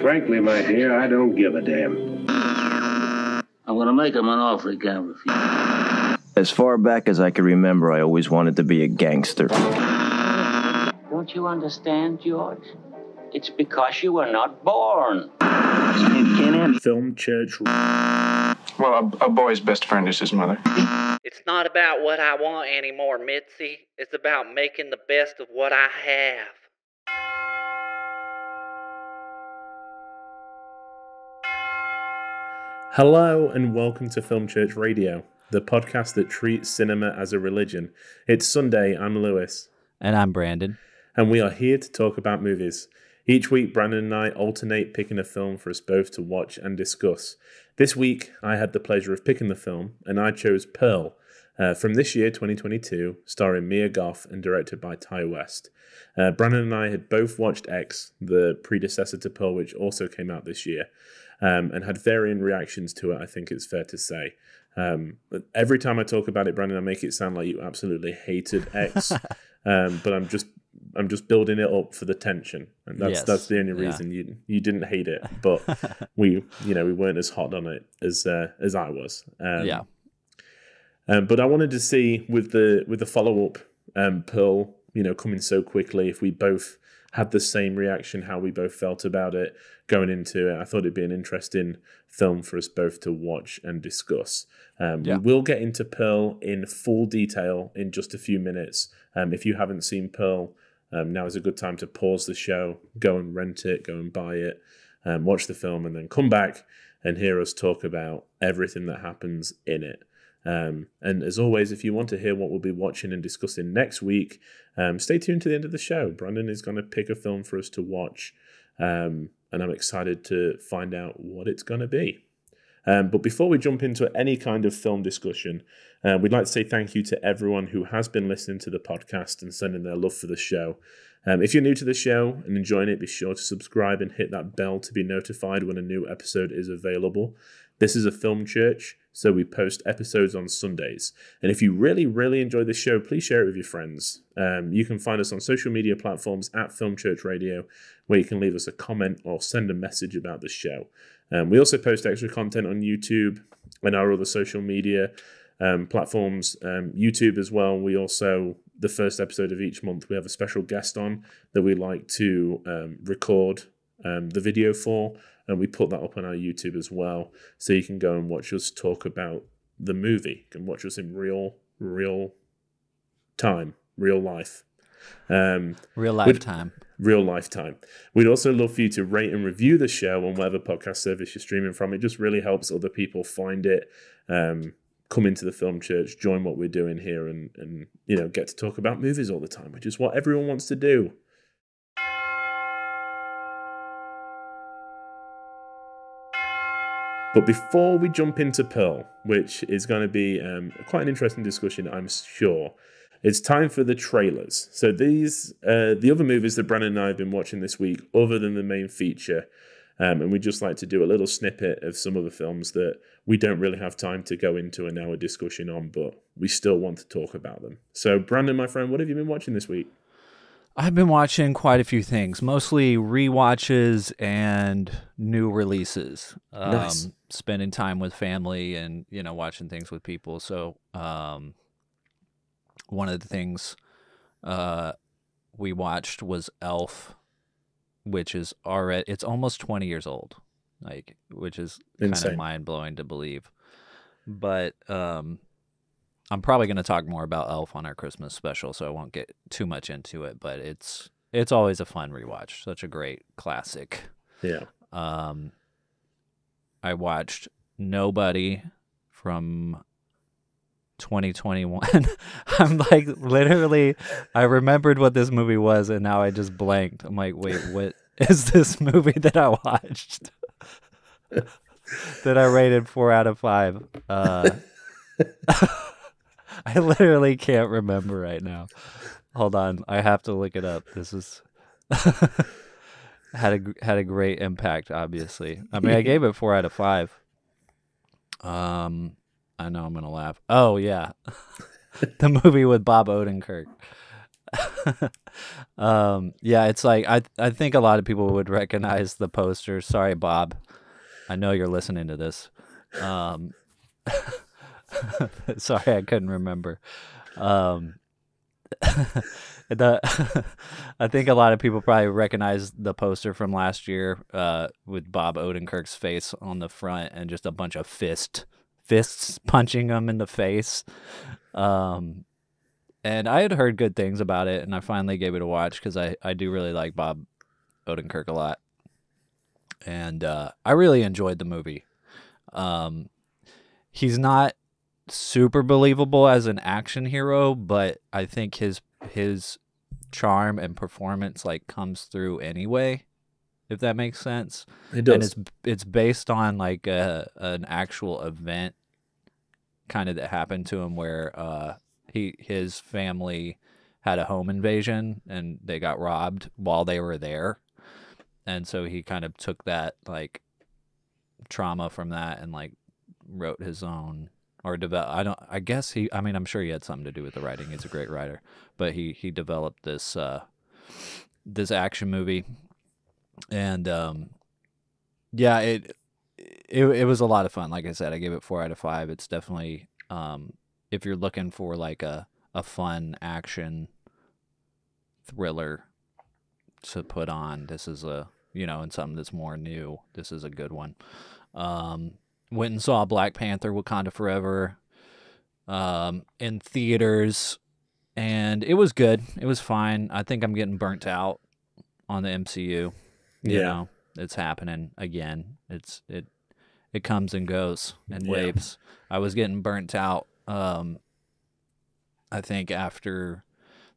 Frankly, my dear, I don't give a damn. I'm gonna make him an offer he can't refuse. As far back as I can remember, I always wanted to be a gangster. Don't you understand, George? It's because you were not born. Film church. Well, a boy's best friend is his mother. It's not about what I want anymore, Mitzi. It's about making the best of what I have. Hello and welcome to Film Church Radio, the podcast that treats cinema as a religion. It's Sunday, I'm Lewis. And I'm Brandon. And we are here to talk about movies. Each week, Brandon and I alternate picking a film for us both to watch and discuss. This week, I had the pleasure of picking the film, and I chose Pearl, from this year, 2022, starring Mia Goth and directed by Ty West. Brandon and I had both watched X, the predecessor to Pearl, which also came out this year, and had varying reactions to it, I think it's fair to say. Every time I talk about it, Brandon, I make it sound like you absolutely hated X, but I'm just building it up for the tension, and that's the only reason you didn't hate it. But we weren't as hot on it as I was. But I wanted to see with the follow up, Pearl, coming so quickly, if we both had the same reaction, how we both felt about it going into it. I thought it'd be an interesting film for us both to watch and discuss. We will get into Pearl in full detail in just a few minutes. If you haven't seen Pearl, now is a good time to pause the show, go and rent it, go and buy it, watch the film, and then come back and hear us talk about everything that happens in it. And as always, if you want to hear what we'll be watching and discussing next week, stay tuned to the end of the show. Brandon is going to pick a film for us to watch, and I'm excited to find out what it's going to be. But before we jump into any kind of film discussion, we'd like to say thank you to everyone who has been listening to the podcast and sending their love for the show. If you're new to the show and enjoying it, be sure to subscribe and hit that bell to be notified when a new episode is available. This is a film church, so we post episodes on Sundays. And if you really, really enjoy the show, please share it with your friends. You can find us on social media platforms at Film Church Radio, where you can leave us a comment or send a message about the show. We also post extra content on YouTube and our other social media platforms. YouTube as well. We also, the first episode of each month, we have a special guest on that we like to record the video for, and we put that up on our YouTube as well, so you can go and watch us talk about the movie. You can watch us in real time, real life. Real lifetime. Real lifetime. We'd also love for you to rate and review the show on whatever podcast service you're streaming from. It just really helps other people find it, come into the Film Church, join what we're doing here, and get to talk about movies all the time, which is what everyone wants to do. But before we jump into Pearl, which is going to be quite an interesting discussion, I'm sure, it's time for the trailers. So these, the other movies that Brandon and I have been watching this week, other than the main feature, and we just like to do a little snippet of some of the films that we don't really have time to go into an hour discussion on, but we still want to talk about them. So Brandon, my friend, what have you been watching this week? I've been watching quite a few things, mostly rewatches and new releases. Nice. Spending time with family and, watching things with people. So one of the things we watched was Elf, which is it's almost 20 years old, which is kind of mind-blowing to believe. But I'm probably going to talk more about Elf on our Christmas special, so I won't get too much into it, but it's always a fun rewatch. Such a great classic. Yeah. I watched Nobody from 2021. I'm like, literally, I remembered what this movie was, and now I just blanked. I'm like, wait, what is this movie that I watched? That I rated 4 out of 5. I literally can't remember right now. Hold on, I have to look it up. This is had a great impact, obviously. I mean, I gave it 4 out of 5. I know I'm gonna laugh. Oh yeah, the movie with Bob Odenkirk. Yeah, it's like I think a lot of people would recognize the poster. Sorry, Bob. I know you're listening to this. Sorry, I couldn't remember. Um, I think a lot of people probably recognize the poster from last year with Bob Odenkirk's face on the front and just a bunch of fists punching him in the face. And I had heard good things about it, and I finally gave it a watch because I do really like Bob Odenkirk a lot. And I really enjoyed the movie. He's not super believable as an action hero, but I think his charm and performance like comes through anyway, if that makes sense. It does. And it's based on like an actual event kind of that happened to him where his family had a home invasion and they got robbed while they were there. And so he kind of took that like trauma from that and like wrote his own or I'm sure he had something to do with the writing. He's a great writer, but he developed this this action movie, and yeah, it was a lot of fun. Like I said, I gave it 4 out of 5. It's definitely if you're looking for like a fun action thriller to put on, this is and something that's more new. This is a good one. Went and saw Black Panther: Wakanda Forever in theaters, and it was good. It was fine. I think I'm getting burnt out on the MCU. You know, it's happening again. It comes and goes in waves. I was getting burnt out. I think after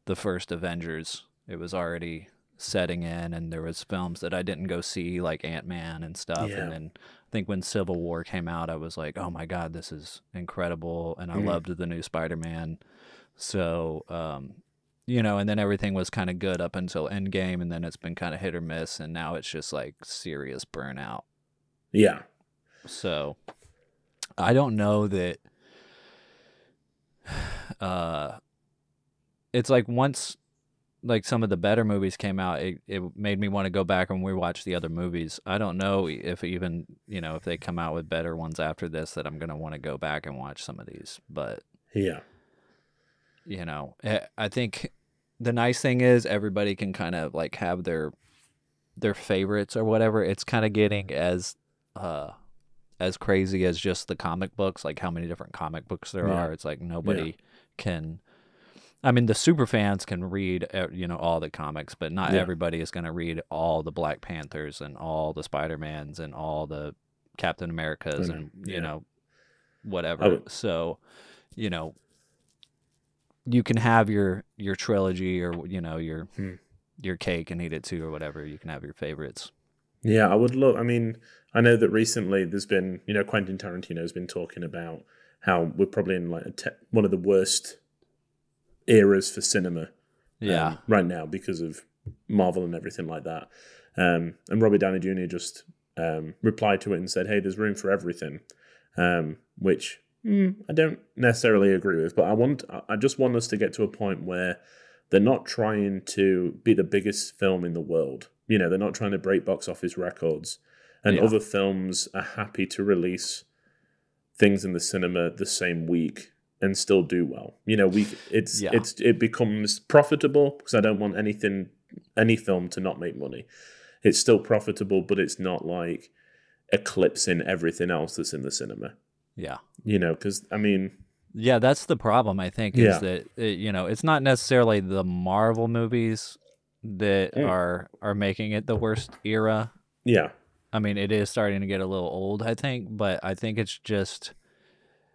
the first Avengers, it was already setting in, and there was films that I didn't go see, like Ant-Man and stuff. And then I think when Civil War came out, I was like, oh my God, this is incredible. And I loved the new Spider-Man. So, and then everything was kind of good up until Endgame, and then it's been kind of hit or miss, and now it's just like serious burnout. Yeah. So I don't know that it's like once like some of the better movies came out, it made me want to go back and rewatch the other movies. I don't know if even, if they come out with better ones after this that I'm going to want to go back and watch some of these. But, I think the nice thing is everybody can kind of like have their favorites or whatever. It's kind of getting as crazy as just the comic books, like how many different comic books there are. It's like nobody can... I mean, the super fans can read, all the comics, but not everybody is going to read all the Black Panthers and all the Spider-Mans and all the Captain Americas and, whatever. So, you can have your trilogy or, your cake and eat it too or whatever. You can have your favorites. Yeah, I would love... I mean, I know that recently there's been, Quentin Tarantino has been talking about how we're probably in like one of the worst eras for cinema right now because of Marvel and everything like that. And Robert Downey Jr. just replied to it and said, hey, there's room for everything, which I don't necessarily agree with, but I just want us to get to a point where they're not trying to be the biggest film in the world. They're not trying to break box office records, and other films are happy to release things in the cinema the same week and still do well. It becomes profitable because I don't want any film to not make money. It's still profitable, but it's not like eclipsing everything else that's in the cinema. Yeah. Because, I mean... Yeah, that's the problem, I think, is that, it's not necessarily the Marvel movies that are making it the worst era. Yeah. I mean, it is starting to get a little old, I think, but I think it's just...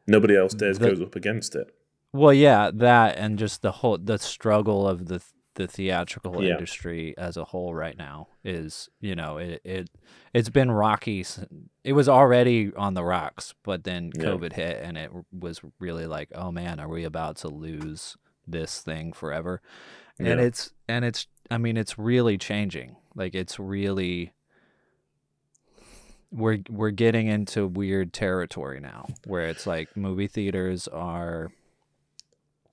Nobody else goes up against it. Well, yeah, that and just the struggle of the theatrical industry as a whole right now is, it's been rocky. It was already on the rocks, but then COVID hit and it was really like, oh man, are we about to lose this thing forever? And it's I mean, it's really changing. Like it's really... We're getting into weird territory now where it's like movie theaters are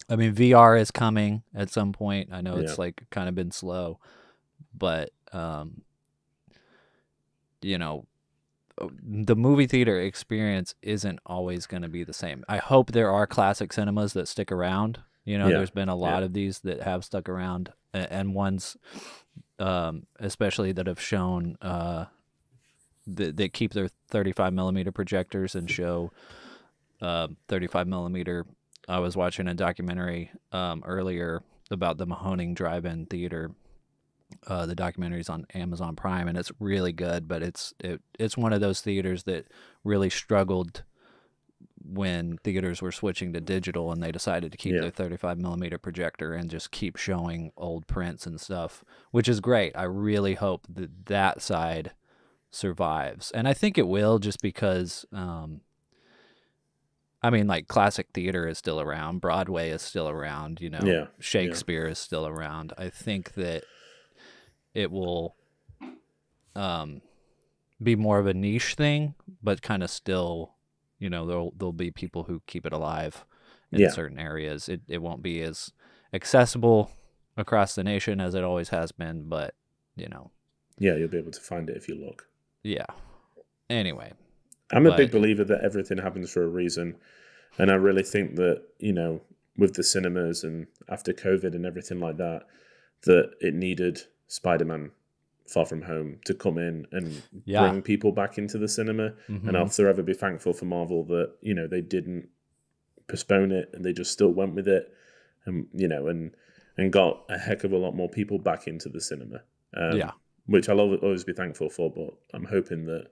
I mean, VR is coming at some point. I know Yeah. it's like kind of been slow, but you know, the movie theater experience isn't always going to be the same. I hope there are classic cinemas that stick around. You know, Yeah. there's been a lot of these that have stuck around, and ones especially that have shown that keep their 35 millimeter projectors and show 35 millimeter. I was watching a documentary earlier about the Mahoning Drive-In Theater. The documentary's on Amazon Prime, and it's really good. But it's one of those theaters that really struggled when theaters were switching to digital, and they decided to keep their 35 millimeter projector and just keep showing old prints and stuff, which is great. I really hope that side survives, and I think it will, just because. I mean, like, classic theater is still around, Broadway is still around, you know, Shakespeare is still around. I think that it will be more of a niche thing, but kind of still, you know, there'll be people who keep it alive in certain areas. It won't be as accessible across the nation as it always has been, but, you know. Yeah, you'll be able to find it if you look. Yeah. Anyway. I'm a big believer that everything happens for a reason. And I really think that, you know, with the cinemas and after COVID and everything like that, that it needed Spider-Man Far From Home to come in and bring people back into the cinema. Mm-hmm. And I'll forever be thankful for Marvel that, you know, they didn't postpone it and they just still went with it, and, you know, and got a heck of a lot more people back into the cinema. Which I'll always be thankful for, but I'm hoping that,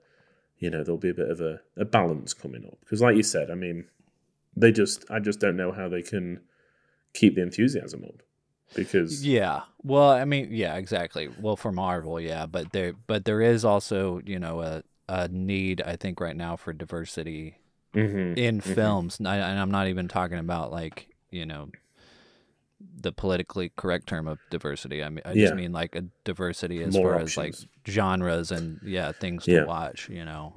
you know, there'll be a bit of a balance coming up. Because like you said, I mean, I just don't know how they can keep the enthusiasm up. Because well, I mean, exactly. Well, for Marvel, but there is also, you know, a need, I think, right now for diversity in films. And I'm not even talking about, like, you know, the politically correct term of diversity. I mean, I just mean like a diversity as more far options. As like genres and things to watch. You know,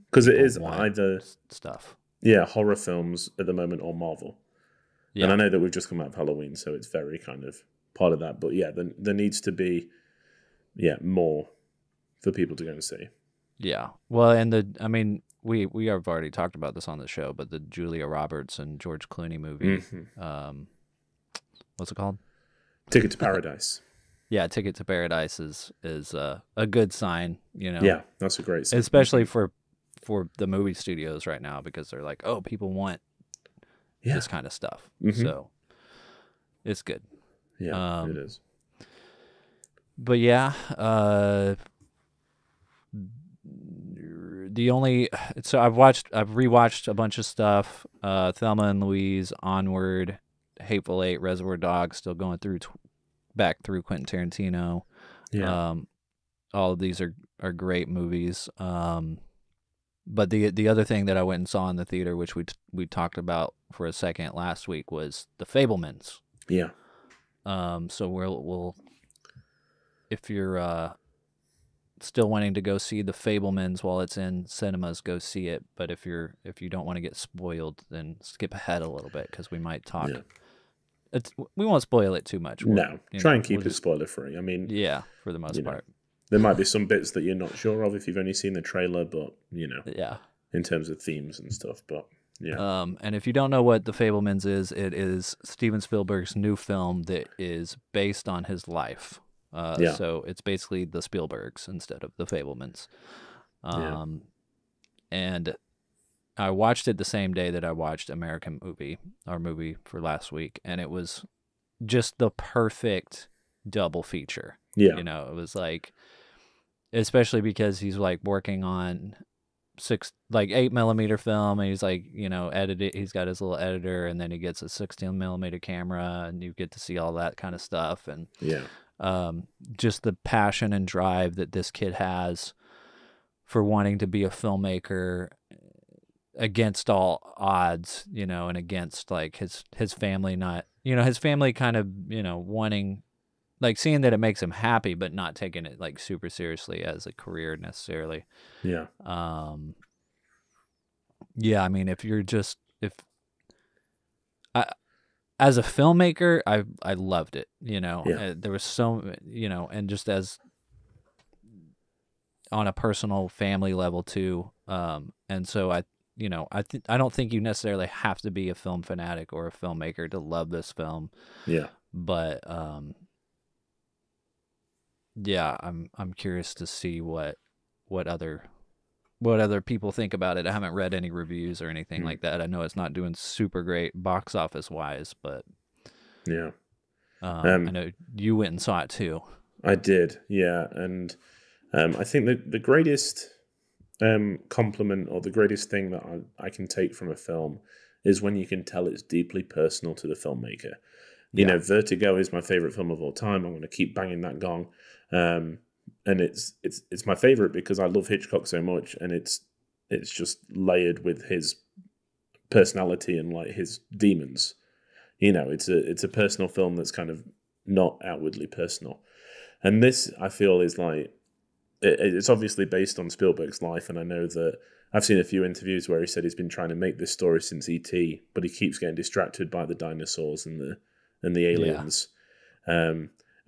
because it is either stuff. Horror films at the moment or Marvel. Yeah. And I know that we've just come out of Halloween, so it's very kind of part of that. But there needs to be more for people to go and see. Yeah. Well, and I mean, we have already talked about this on the show, but the Julia Roberts and George Clooney movie, what's it called? Ticket to Paradise. Ticket to Paradise is a good sign, you know. Yeah, that's a great sign. Especially for the movie studios right now, because they're like, oh, people want this kind of stuff. So it's good. Yeah, it is. But I've rewatched a bunch of stuff. Thelma and Louise, Onward, Hateful Eight, Reservoir Dogs, still going back through Quentin Tarantino. Yeah. All of these are great movies. But the other thing that I went and saw in the theater, which we talked about for a second last week, was The Fabelmans. Yeah. So we'll if you're still wanting to go see The Fabelmans while it's in cinemas, go see it. But if you don't want to get spoiled, then skip ahead a little bit, because we might talk. Yeah. We won't spoil it too much. Try and keep it spoiler free. I mean, for the most part. There might be some bits that you're not sure of if you've only seen the trailer, but, you know, in terms of themes and stuff, but and if you don't know what The Fabelmans is, it is Steven Spielberg's new film that is based on his life. So it's basically the Spielbergs instead of The Fabelmans. And I watched it the same day that I watched American Movie, our movie for last week, and it was just the perfect double feature. Yeah. You know, it was like, especially because he's like working on 8 millimeter film, and he's like, you know, he's got his little editor, and then he gets a 16 millimeter camera, and you get to see all that kind of stuff. And just the passion and drive that this kid has for wanting to be a filmmaker against all odds, you know, and against like his family his family kind of, you know, wanting, like, seeing that it makes him happy, but not taking it like super seriously as a career necessarily. Yeah. I mean, as a filmmaker, I loved it. Yeah. There was so, and just as on a personal family level too. And so I don't think you necessarily have to be a film fanatic or a filmmaker to love this film. Yeah. But yeah, I'm curious to see what other people think about it. I haven't read any reviews or anything like that. I know it's not doing super great box office wise, but yeah. I know you went and saw it too. I did, yeah, and I think the greatest compliment or the greatest thing that I can take from a film is when you can tell it's deeply personal to the filmmaker. Vertigo is my favorite film of all time. I'm going to keep banging that gong. And it's my favorite because I love Hitchcock so much, and it's just layered with his personality and like his demons. It's a personal film that's kind of not outwardly personal, and this I feel is like it's obviously based on Spielberg's life, and I know that I've seen a few interviews where he said he's been trying to make this story since E.T., but he keeps getting distracted by the dinosaurs and the aliens. Yeah.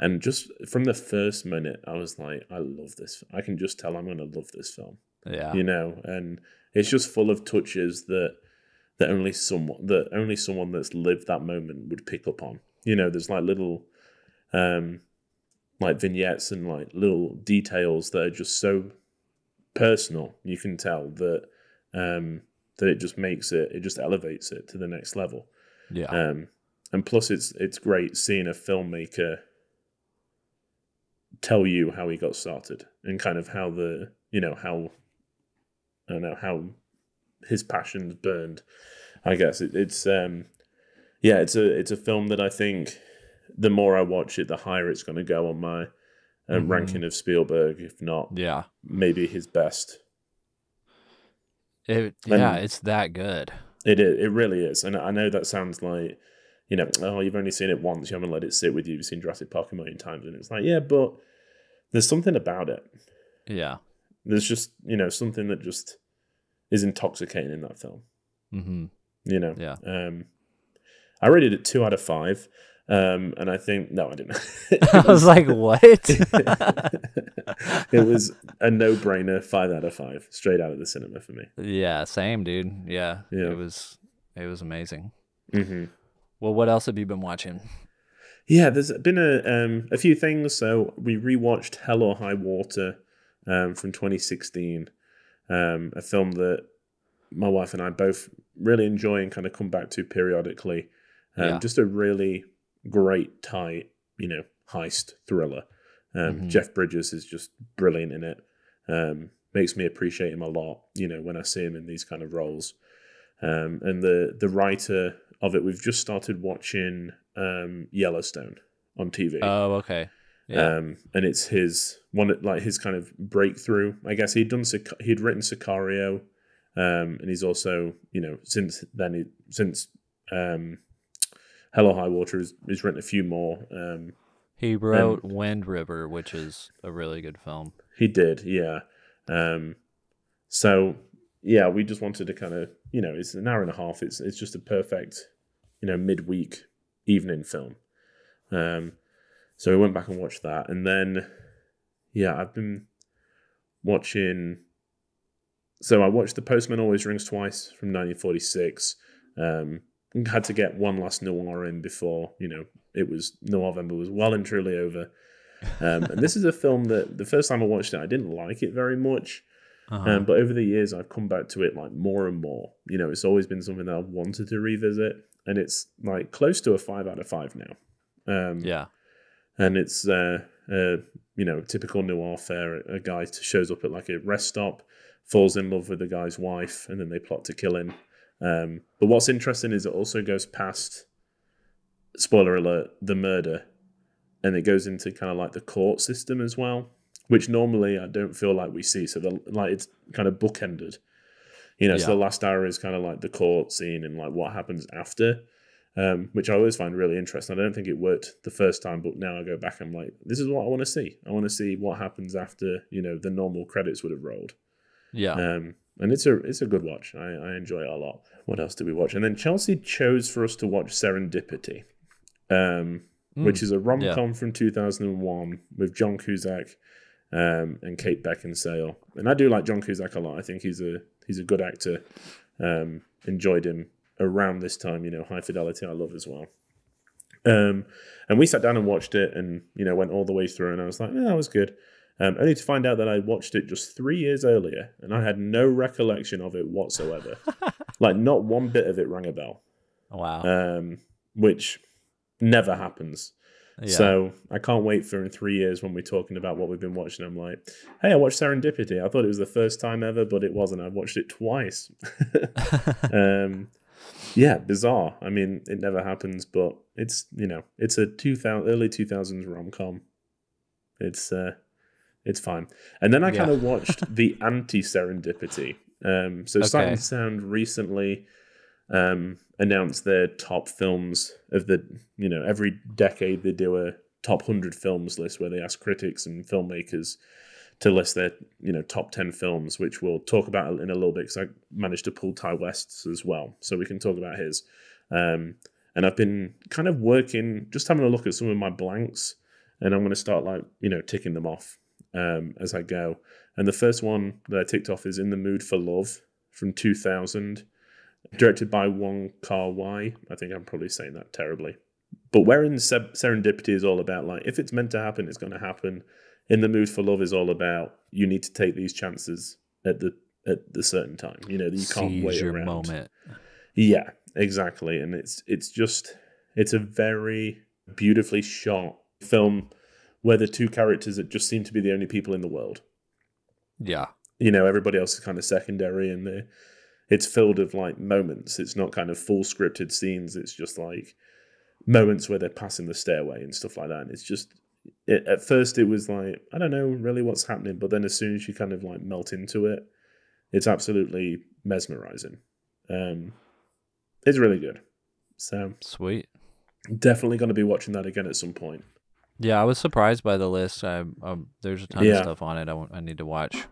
And just from the first minute, I was like, I love this. I can just tell I'm going to love this film. Yeah. And it's just full of touches that only someone that's lived that moment would pick up on. There's like little like vignettes and like little details that are just so personal. You can tell that it just makes it just elevates it to the next level. Yeah. And plus it's great seeing a filmmaker tell you how he got started and kind of how how his passions burned. I guess it's a film that I think the more I watch it, the higher it's going to go on my ranking of Spielberg, if not maybe his best. It's that good. It is. It really is. And I know that sounds like, you've only seen it once, you haven't let it sit with you, you've seen Jurassic Park a million times, and it's like, yeah, but there's something about it. Yeah. There's just, something that just is intoxicating in that film. Mm-hmm. Yeah. I rated it 2 out of 5. And I think, no, I didn't. I was like, what? It was a no-brainer 5 out of 5, straight out of the cinema for me. Yeah, same, dude. Yeah. Yeah. It was amazing. Mm-hmm. Well, what else have you been watching? Yeah, there's been a few things. So we rewatched Hell or High Water from 2016, a film that my wife and I both really enjoy and kind of come back to periodically. Just a really great, tight, heist thriller. Jeff Bridges is just brilliant in it. Makes me appreciate him a lot, when I see him in these kind of roles. And the writer of it, we've just started watching Yellowstone on TV. Oh, okay. Yeah. And it's his kind of breakthrough. I guess he'd written Sicario, and he's also, since Hell or High Water he's written a few more. He wrote Wind River, which is a really good film. He did, yeah. So yeah, we just wanted to kind of, it's an hour and a half. It's just a perfect, midweek evening film. So we went back and watched that, and then I've been watching. So I watched The Postman Always Rings Twice from 1946. Had to get one last noir in before, Noirvember was well and truly over. And this is a film that the first time I watched it, I didn't like it very much. Uh-huh. But over the years, I've come back to it like more and more. It's always been something that I've wanted to revisit, and it's like close to a 5 out of 5 now. Yeah. And it's, typical noir fare. A guy shows up at like a rest stop, falls in love with the guy's wife, and then they plot to kill him. But what's interesting is it also goes past, spoiler alert, the murder, and it goes into kind of like the court system as well, which normally I don't feel like we see. So it's kind of bookended, So the last hour is kind of like the court scene and like what happens after, which I always find really interesting. I don't think it worked the first time, but now I go back and I'm like, this is what I want to see. I want to see what happens after, the normal credits would have rolled. Yeah. And it's a good watch. I enjoy it a lot. What else did we watch? And then Chelsea chose for us to watch Serendipity, which is a rom-com from 2001 with John Cusack and Kate Beckinsale. And I do like John Cusack a lot. I think he's a good actor. Enjoyed him around this time. High Fidelity I love as well. And we sat down and watched it and, went all the way through. And I was like, yeah, that was good. Only to find out that I watched it just 3 years earlier, and I had no recollection of it whatsoever. Like, not one bit of it rang a bell. Wow. Which never happens. Yeah. So I can't wait for in 3 years when we're talking about what we've been watching. I'm like, hey, I watched Serendipity. I thought it was the first time ever, but it wasn't. I watched it twice. Yeah, bizarre. I mean, it never happens, but it's it's a early 2000s rom-com. It's fine. And then I kind of watched the anti-Serendipity. So Sight and Sound recently announced their top films of the, every decade they do a top 100 films list where they ask critics and filmmakers to list their, top 10 films, which we'll talk about in a little bit because I managed to pull Ty West's as well. So we can talk about his. And I've been kind of working, just having a look at some of my blanks, and I'm going to start ticking them off as I go. And the first one that I ticked off is In the Mood for Love from 2000, directed by Wong Kar-wai. I think I'm probably saying that terribly. But wherein Serendipity is all about, if it's meant to happen, it's going to happen. In the Mood for Love is all about, you need to take these chances at the certain time. You can't wait your around. Moment. Yeah, exactly. And it's a very beautifully shot film where the two characters that just seem to be the only people in the world. Yeah. Everybody else is kind of secondary, and it's filled of moments. It's not kind of full scripted scenes. It's just moments where they're passing the stairway and stuff like that. And it's just, at first it was I don't know really what's happening, but then as soon as you kind of melt into it, it's absolutely mesmerizing. It's really good. So sweet. Definitely going to be watching that again at some point. Yeah, I was surprised by the list. There's a ton of stuff on it I need to watch.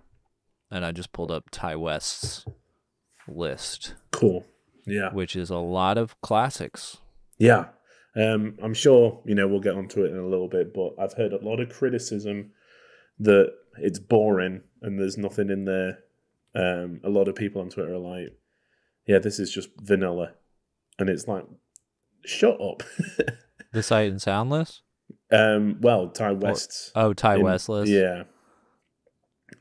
And I just pulled up Ty West's list. Cool. Yeah. Which is a lot of classics. Yeah. I'm sure, we'll get onto it in a little bit, but I've heard a lot of criticism that it's boring and there's nothing in there. A lot of people on Twitter are like, yeah, this is just vanilla. And it's shut up. The Sight and Sound list? Well, Ty West's. Ty West list. Yeah.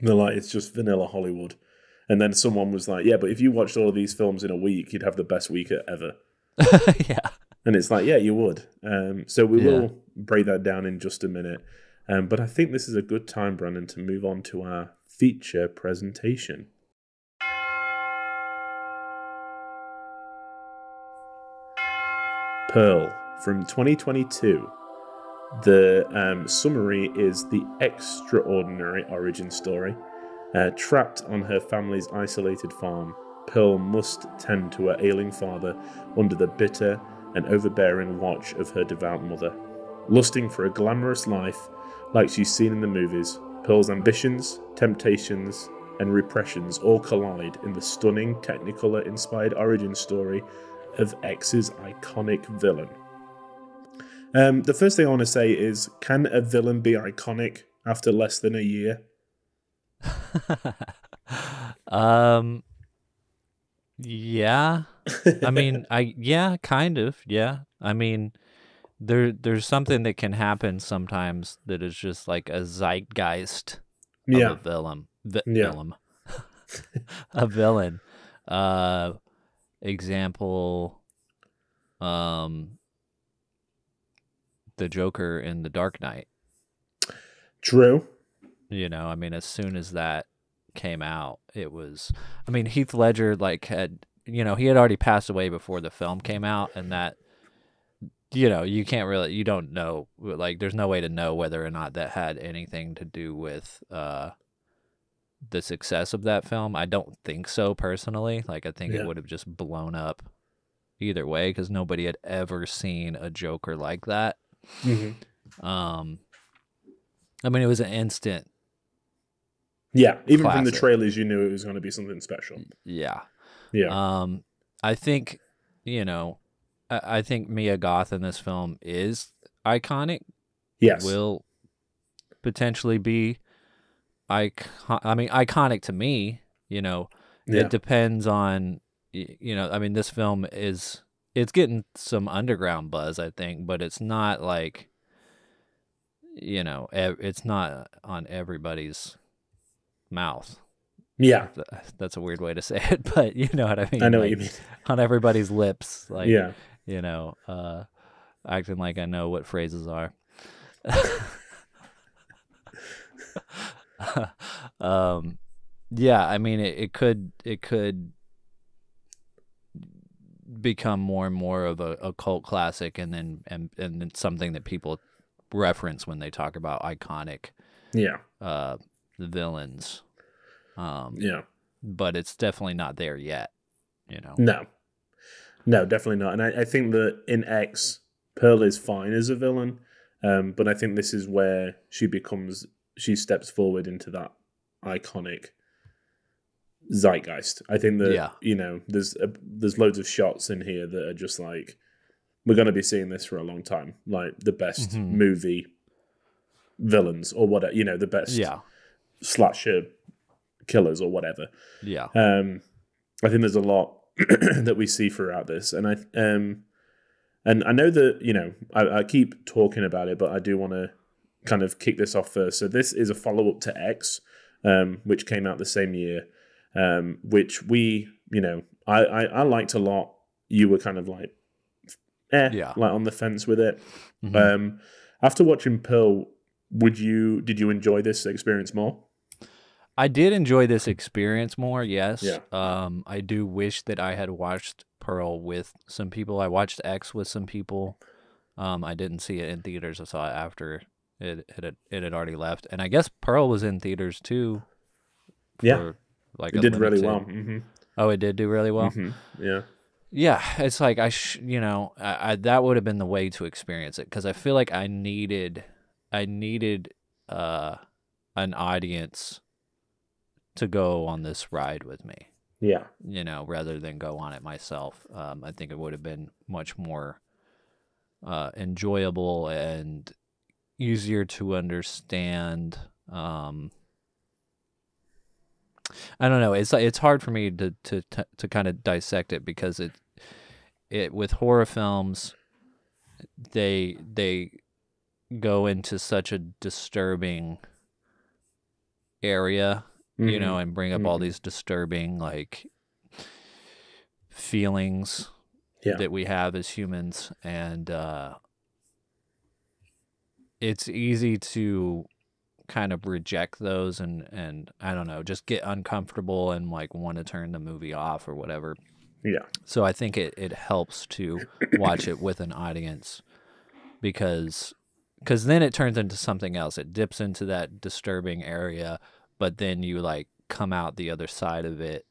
They're it's just vanilla Hollywood. And then someone was like, yeah, but if you watched all of these films in a week, you'd have the best week ever. Yeah. And it's yeah, you would. So we will break that down in just a minute. But I think this is a good time, Brandon, to move on to our feature presentation. Pearl from 2022. The summary is the extraordinary origin story. Trapped on her family's isolated farm, Pearl must tend to her ailing father under the bitter and overbearing watch of her devout mother. Lusting for a glamorous life like she's seen in the movies, Pearl's ambitions, temptations, and repressions all collide in the stunning Technicolor-inspired origin story of X's iconic villain. The first thing I want to say is, can a villain be iconic after less than a year? Yeah. I mean, kind of. Yeah. I mean, there's something that can happen sometimes that is just like a zeitgeist of a villain. A villain. Example, the Joker in The Dark Knight. True. I mean, as soon as that came out, it was, I mean, Heath Ledger had, he had already passed away before the film came out, and that, you can't really, you don't know, there's no way to know whether or not that had anything to do with the success of that film. I don't think so, personally. I think it would have just blown up either way, because nobody had ever seen a Joker like that. Mm-hmm. I mean, it was an instant Yeah, even classic. from the trailers, you knew it was going to be something special. Yeah. Yeah. I think, I think Mia Goth in this film is iconic. Yes. Will potentially be iconic to me, It depends on, this film it's getting some underground buzz, I think, but it's not like, it's not on everybody's mouth. Yeah. That's a weird way to say it, but you know what I mean? I know what you mean. On everybody's lips, like, yeah. Acting like I know what phrases are. Yeah, I mean, it could become more and more of a cult classic, and then something that people reference when they talk about iconic villains. But it's definitely not there yet, No, definitely not. And I think that in X, Pearl is fine as a villain, but I think this is where she steps forward into that iconic zeitgeist. I think that there's loads of shots in here that are just like, we're going to be seeing this for a long time, like the best movie villains or whatever, the best slasher killers or whatever. Yeah. I think there's a lot that we see throughout this, and I know that I keep talking about it, but I do want to kind of kick this off first. So this is a follow up to X, which came out the same year, which I liked a lot. You were kind of like, like on the fence with it. Mm-hmm. After watching Pearl, did you enjoy this experience more? I did enjoy this experience more, yes. Yeah. I do wish that I had watched Pearl with some people. I watched X with some people. I didn't see it in theaters. I saw it after it had already left. And I guess Pearl was in theaters too. It did really well. Mm-hmm. Oh, it did do really well? Mm-hmm. Yeah. Yeah, it's like I that would have been the way to experience it, because I feel like I needed an audience to go on this ride with me. Yeah. Rather than go on it myself. I think it would have been much more enjoyable and easier to understand. I don't know. It's hard for me to kind of dissect it, because it with horror films, they go into such a disturbing area, and bring up all these disturbing like feelings that we have as humans, and it's easy to kind of reject those and I don't know, just get uncomfortable and like want to turn the movie off or whatever. Yeah. So I think it helps to watch it with an audience, because then it turns into something else. It dips into that disturbing area, but then you like come out the other side of it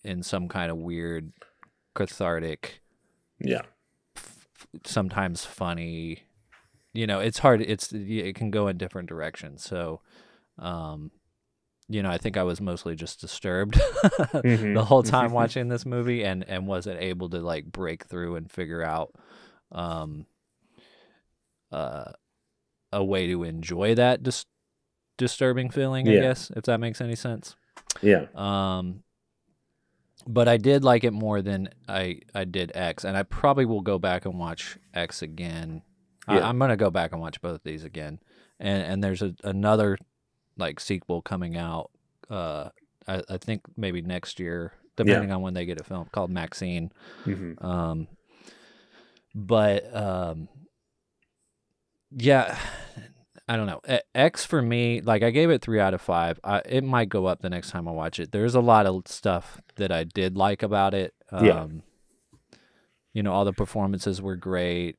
in some kind of weird, cathartic, sometimes funny. It's hard. It can go in different directions. So, I think I was mostly just disturbed the whole time watching this movie, and wasn't able to like break through and figure out a way to enjoy that disturbing feeling, I guess, if that makes any sense. Yeah. But I did like it more than I did X, and I probably will go back and watch X again. Yeah. I'm gonna go back and watch both of these again, and there's another like sequel coming out. I think maybe next year, depending on when they get it filmed, called Maxine. Mm-hmm. I don't know. X for me, like I gave it 3 out of 5. It might go up the next time I watch it. There's a lot of stuff that I did like about it. All the performances were great.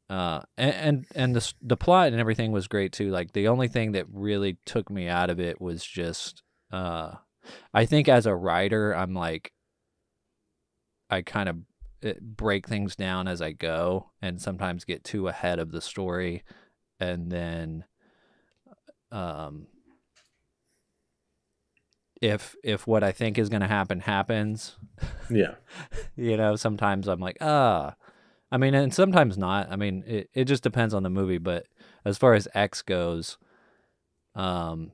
And the plot and everything was great too. Like the only thing that really took me out of it was just, I think as a writer, I'm like, I kind of break things down as I go, and sometimes get too ahead of the story, and then, if what I think is going to happen happens. Yeah. Sometimes I'm like, I mean, and sometimes not. I mean, it just depends on the movie. But as far as X goes, the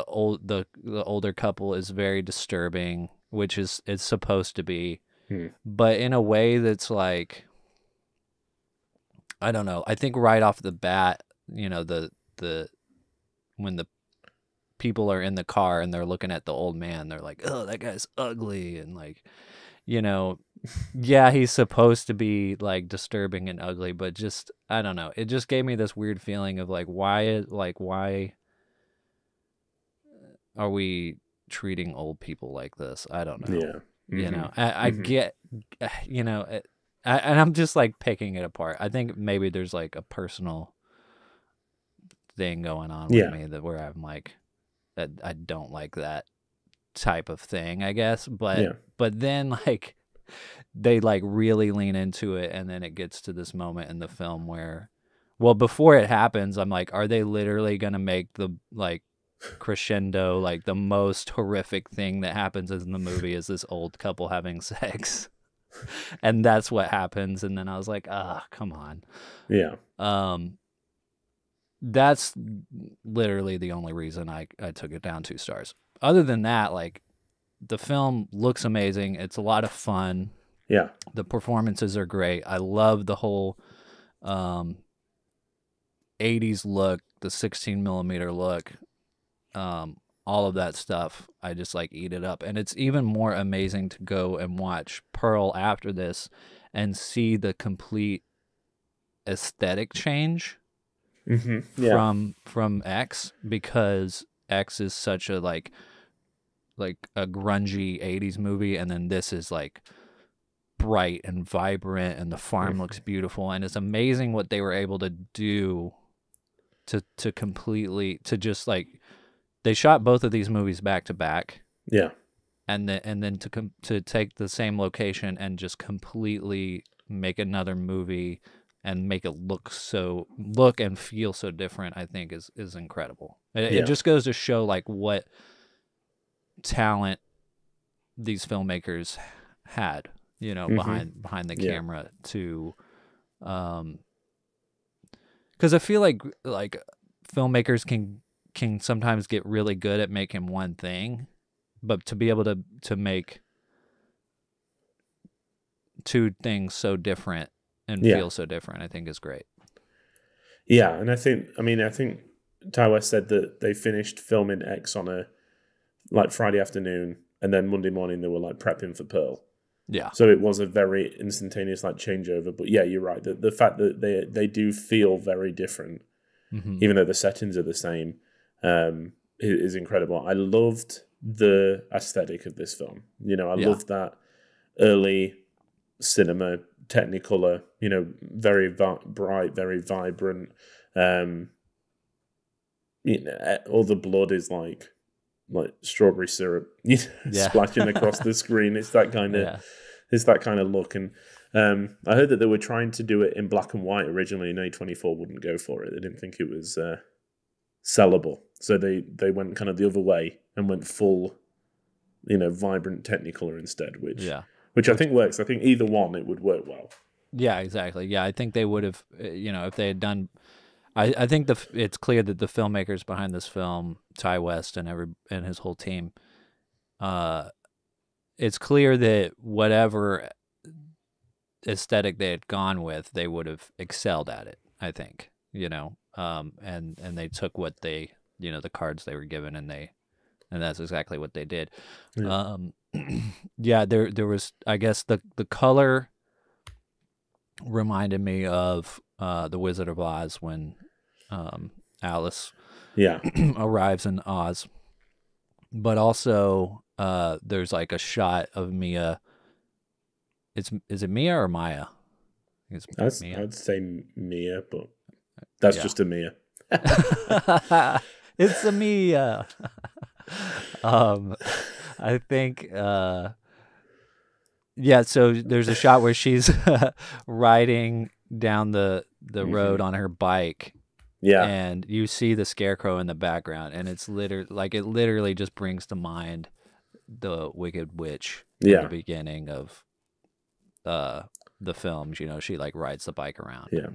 older couple is very disturbing, which is it's supposed to be, but in a way that's like, I don't know. I think right off the bat, the when the people are in the car and they're looking at the old man, they're like, oh, that guy's ugly, and like, yeah, he's supposed to be like disturbing and ugly, but just, I don't know. It just gave me this weird feeling of like, why are we treating old people like this? I don't know. Yeah. I get, and I'm just like picking it apart. I think maybe there's like a personal thing going on with me where I'm like, that I don't like that type of thing, I guess. But then like they like really lean into it, and then it gets to this moment in the film where, well, before it happens, I'm like, are they literally gonna make the like crescendo, like the most horrific thing that happens in the movie is this old couple having sex? And that's what happens. And then I was like, come on. Yeah. That's literally the only reason I took it down 2 stars. Other than that, like, the film looks amazing. It's a lot of fun. Yeah. The performances are great. I love the whole 80s look, the 16 millimeter look, all of that stuff. I just like eat it up. And it's even more amazing to go and watch Pearl after this and see the complete aesthetic change from X, because X is such a like a grungy 80s movie, and then this is like bright and vibrant, and the farm looks beautiful, and it's amazing what they were able to do to completely, to just like, they shot both of these movies back to back. Yeah. And then to take the same location and just completely make another movie and make it look and feel so different, I think is incredible. It just goes to show like what talent these filmmakers had, behind the camera to, because I feel like filmmakers can sometimes get really good at making one thing, but to be able to make 2 things so different and feel so different, I think is great. Yeah, and I think Ty West said that they finished filming X on a Friday afternoon, and then Monday morning they were like prepping for Pearl. Yeah. So it was a very instantaneous changeover. But yeah, you're right. The fact that they do feel very different, even though the settings are the same, is incredible. I loved the aesthetic of this film. I loved that early cinema Technicolor, very bright, very vibrant. All the blood is like strawberry syrup splashing across the screen. It's that kind of look. And I heard that they were trying to do it in black and white originally, and A24 wouldn't go for it. They didn't think it was sellable, so they went kind of the other way and went full, vibrant Technicolor instead, which I think works. I think either one, it would work well. Yeah, exactly. Yeah, I think they would have, if they had done. I think it's clear that the filmmakers behind this film, Ty West and his whole team, it's clear that whatever aesthetic they had gone with, they would have excelled at it, I think, and they took what they, the cards they were given, and that's exactly what they did. Yeah. There was, I guess the color reminded me of The Wizard of Oz when Alice arrives in Oz, but also there's like a shot of Mia. Is it Mia or Maya? Mia. I'd say Mia, but that's just a Mia. It's a Mia. I think so there's a shot where she's riding down the road on her bike, Yeah. And you see the scarecrow in the background, and it's literally just brings to mind the Wicked Witch in the beginning of the films. You know, she like rides the bike around. Yeah.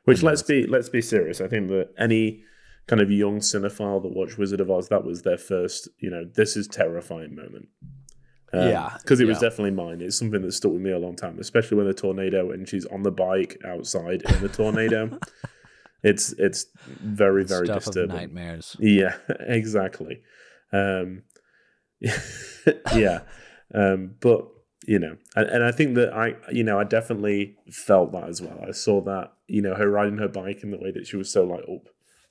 Which let's be serious. I think that any kind of young cinephile that watched Wizard of Oz, that was their first, you know, this is terrifying moment. Because it was definitely mine. It's something that stuck with me a long time, especially when the tornado and she's on the bike outside in the tornado. It's very, very Stuff disturbing. Of nightmares. Yeah, exactly. Yeah. But, you know, and I think that I definitely felt that as well. I saw that, you know, her riding her bike in the way that she was so like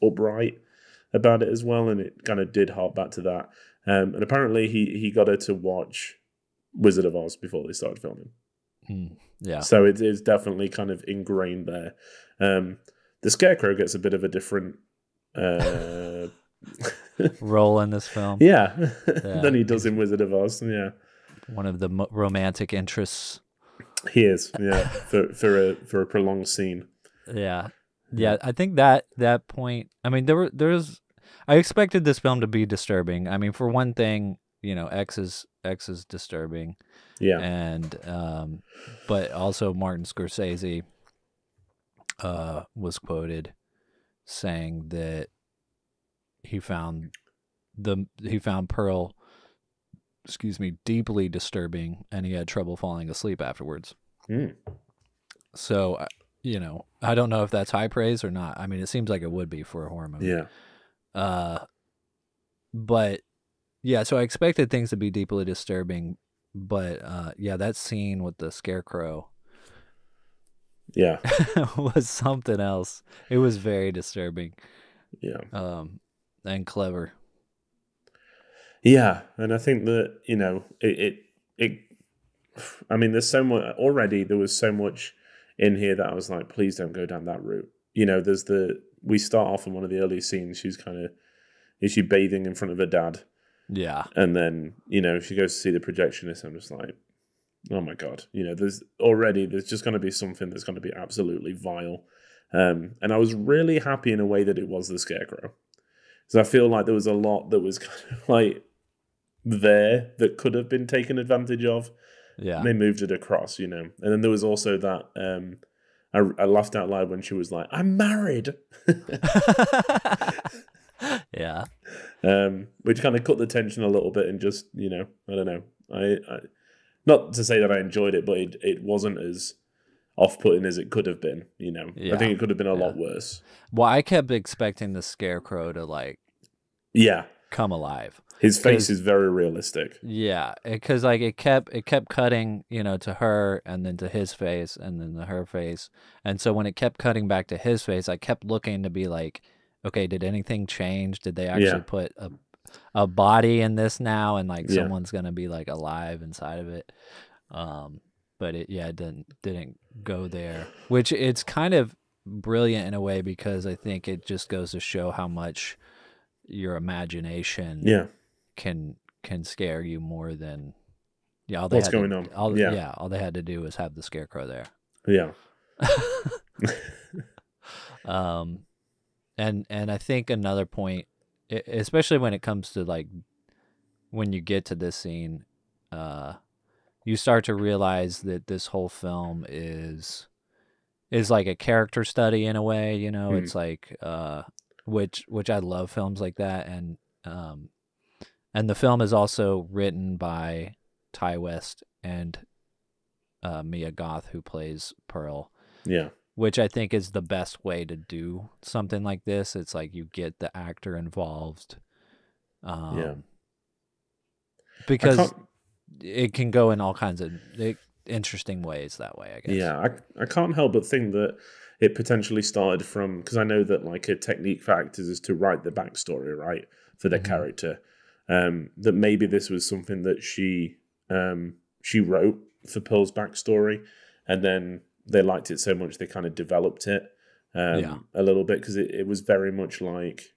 upright about it as well. And it kind of did hark back to that. And apparently he got her to watch Wizard of Oz before they started filming. Yeah. So it is definitely kind of ingrained there. The Scarecrow gets a bit of a different role in this film. Yeah. Than he does in Wizard of Oz. Yeah. One of the romantic interests. He is, yeah, for a prolonged scene. Yeah. Yeah, I think that point, I mean, I expected this film to be disturbing. I mean, for one thing, you know, X is disturbing. Yeah. And but also Martin Scorsese was quoted saying that he found Pearl, deeply disturbing, and he had trouble falling asleep afterwards. So, you know, I don't know if that's high praise or not. I mean, it seems like it would be for a horror movie. Yeah. But yeah, so I expected things to be deeply disturbing, but yeah, that scene with the scarecrow, yeah, was something else. It was very disturbing. Yeah. And clever. Yeah, and I think that, you know, it I mean, there's so much already. There was so much in here that I was like, please don't go down that route. You know, we start off in one of the early scenes. Is she bathing in front of her dad? Yeah. And then, you know, she goes to see the projectionist. I'm just like, oh my God. You know, there's just going to be something that's going to be absolutely vile. And I was really happy in a way that it was the Scarecrow. Because I feel like there was a lot that was kind of like there that could have been taken advantage of. Yeah. And they moved it across, you know. And then there was also that I laughed out loud when she was like, I'm married. Yeah. Which kind of cut the tension a little bit and just, you know, I don't know. I not to say that I enjoyed it, but it wasn't as off-putting as it could have been, you know. Yeah. I think it could have been a lot worse. Well, I kept expecting the Scarecrow to like come alive. His face is very realistic. Yeah, because like it kept cutting, you know, to her and then to his face and then to her face. And so when it kept cutting back to his face, I kept looking to be like, okay, did anything change? Did they actually put a body in this now, and like someone's gonna be like alive inside of it? But it didn't go there, which it's kind of brilliant in a way, because I think it just goes to show how much your imagination can scare you more than what's going on. All they had to do was have the Scarecrow there. Yeah. And I think another point, especially when it comes to like when you get to this scene, you start to realize that this whole film is like a character study in a way, you know. It's like which I love films like that, and the film is also written by Ty West and Mia Goth, who plays Pearl. Yeah. Which I think is the best way to do something like this. It's like you get the actor involved. Because it can go in all kinds of interesting ways that way, I guess. Yeah, I can't help but think that it potentially started from, because I know that like a technique for actors is to write the backstory, right, for their character. That maybe this was something that she wrote for Pearl's backstory, and then they liked it so much they kind of developed it a little bit, because it was very much like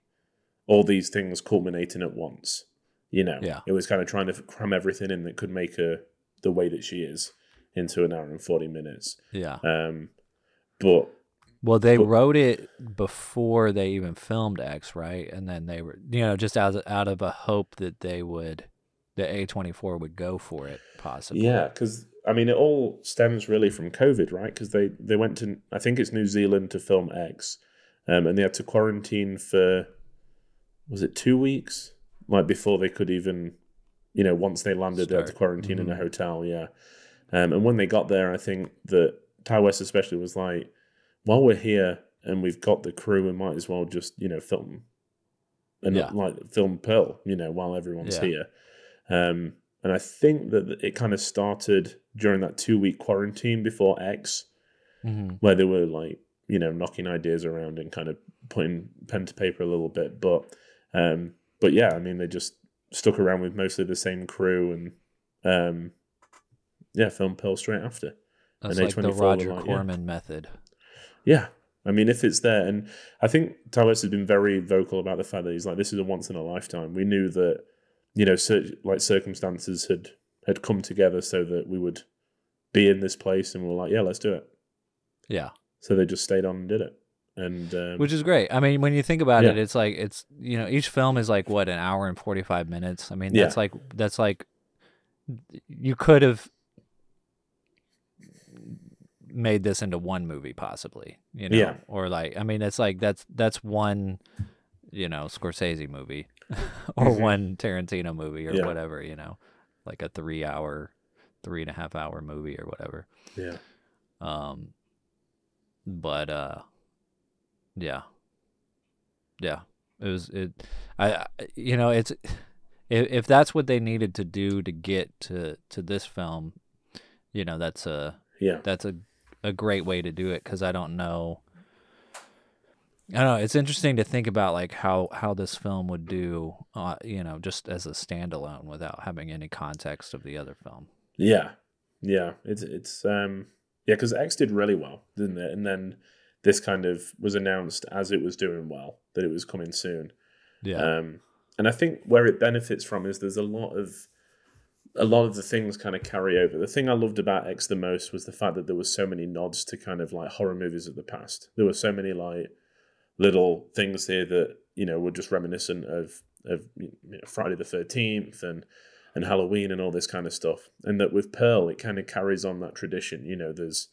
all these things culminating at once. You know, it was kind of trying to cram everything in that could make her the way that she is into an hour and 40 minutes. Yeah. But Well, they wrote it before they even filmed X, right? And then they were, just out of a hope that the A24 would go for it, possibly. Yeah, because I mean, it all stems really from COVID, right? Because they went to, I think it's New Zealand to film X, and they had to quarantine for, was it 2 weeks? Like before they could even, once they landed, they had to quarantine in a hotel. Yeah, and when they got there, I think that Ty West especially was like, while we're here and we've got the crew, we might as well just, film and film Pearl, while everyone's here. And I think that it kind of started during that 2 week quarantine before X, where they were like, knocking ideas around and kind of putting pen to paper a little bit. But yeah, I mean, they just stuck around with mostly the same crew and filmed Pearl straight after. That's and like the Roger Corman method. Yeah. I mean, if it's there, and I think Ty West has been very vocal about the fact that he's like, this is a once in a lifetime. We knew that, circumstances had come together so that we would be in this place, and we're like, yeah, let's do it. Yeah. So they just stayed on and did it. And which is great. I mean, when you think about it, it's like, each film is like, what, an hour and 45 minutes? I mean, that's like, you could have made this into one movie possibly, or like, I mean, it's like that's one Scorsese movie or one Tarantino movie or whatever, like a 3.5 hour movie or whatever. But it's if that's what they needed to do to get to this film, that's a great way to do it, because I don't know. It's interesting to think about like how this film would do, just as a standalone without having any context of the other film. Yeah, it's because X did really well, didn't it? And then this kind of was announced as it was doing well, that it was coming soon. Yeah, and I think where it benefits from is there's a lot of the things kind of carry over. The thing I loved about X the most was the fact that there were so many nods to kind of like horror movies of the past. There were so many like little things here that, were just reminiscent of Friday the 13th and Halloween and all this kind of stuff. And that with Pearl, it kind of carries on that tradition. There's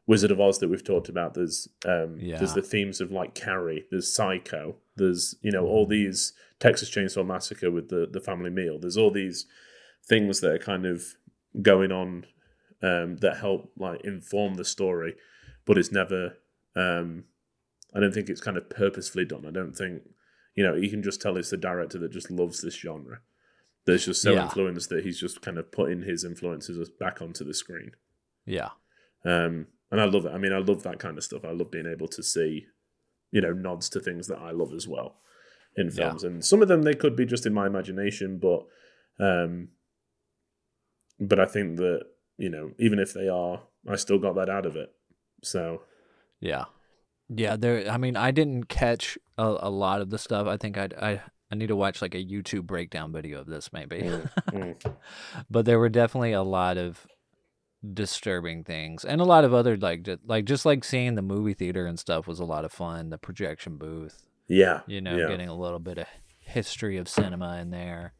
Wizard of Oz that we've talked about. There's the themes of like Carrie. There's Psycho. There's, all these Texas Chainsaw Massacre with the family meal. There's all these things that are kind of going on that help like inform the story, but it's never. I don't think it's kind of purposefully done. I don't think you can just tell it's the director that just loves this genre. That's just so influenced that he's just kind of putting his influences back onto the screen. Yeah. And I love it. I mean, I love that kind of stuff. I love being able to see, nods to things that I love as well in films. And some of them, they could be just in my imagination, but I think that, even if they are, I still got that out of it. So. Yeah. Yeah. I mean, I didn't catch a lot of the stuff. I think I need to watch like a YouTube breakdown video of this maybe. But there were definitely a lot of disturbing things, and a lot of other just like seeing the movie theater and stuff was a lot of fun. The projection booth. Yeah. Getting a little bit of history of cinema in there.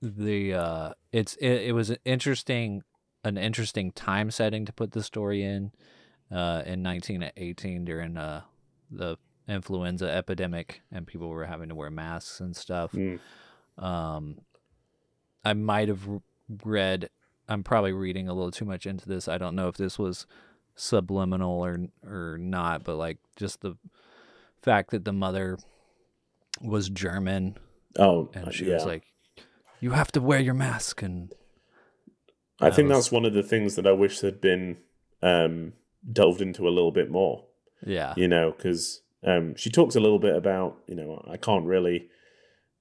It was an interesting time setting to put the story in 1918 during the influenza epidemic, and people were having to wear masks and stuff. I might have read, I'm probably reading a little too much into this. I don't know if this was subliminal or not, but like just the fact that the mother was German. Oh, and she was like, you have to wear your mask. And I think that's one of the things that I wish had been delved into a little bit more. Yeah. Because she talks a little bit about, I can't really,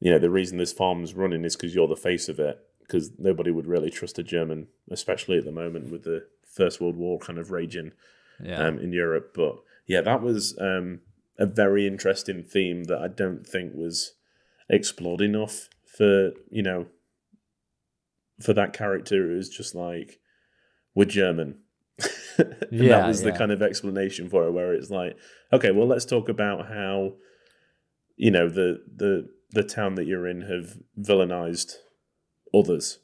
the reason this farm's running is because you're the face of it, because nobody would really trust a German, especially at the moment with the First World War kind of raging in Europe. But yeah, that was a very interesting theme that I don't think was explored enough for that character. It was just like, we're German. And that was the kind of explanation for it, where it's like, okay, well, let's talk about how, you know, the town that you're in have villainized others,